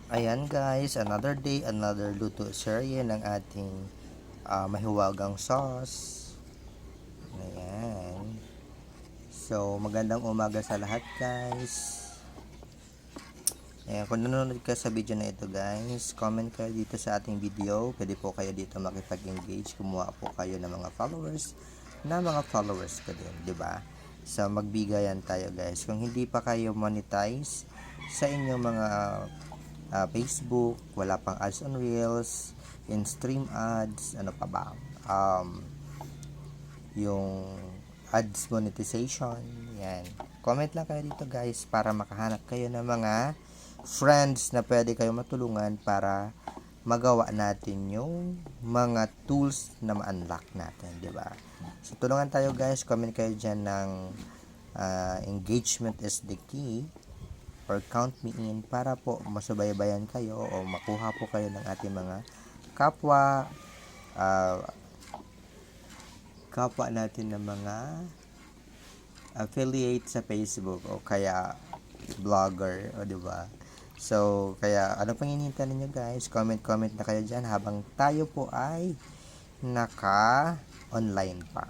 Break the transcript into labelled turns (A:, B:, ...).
A: Ayan guys, another day, another luto serye ng ating mahiwagang sauce. Ayan. So, magandang umaga sa lahat guys. Ayan, kung nanonood ka sa video na ito guys, comment kayo dito sa ating video. Pwede po kayo dito makipag-engage. Kumuha po kayo ng mga followers ko din, di ba? So, magbigayan tayo guys. Kung hindi pa kayo monetize sa inyong mga Facebook, wala pang ads on Reels, in-stream ads, ano pa ba? Yung ads monetization, yan. Comment lang kayo dito guys para makahanap kayo ng mga friends na pwede kayo matulungan para magawa natin yung mga tools na ma-unlock natin, di ba? So, tulungan tayo guys. Comment kayo dyan ng engagement is the key or count me in para po masubaybayan kayo o makuha po kayo ng ating mga kapwa kapwa natin ng mga affiliate sa Facebook o kaya vlogger, o di ba? So, kaya ano pang hinihintay ninyo guys? Comment na kayo diyan habang tayo po ay naka-online pa.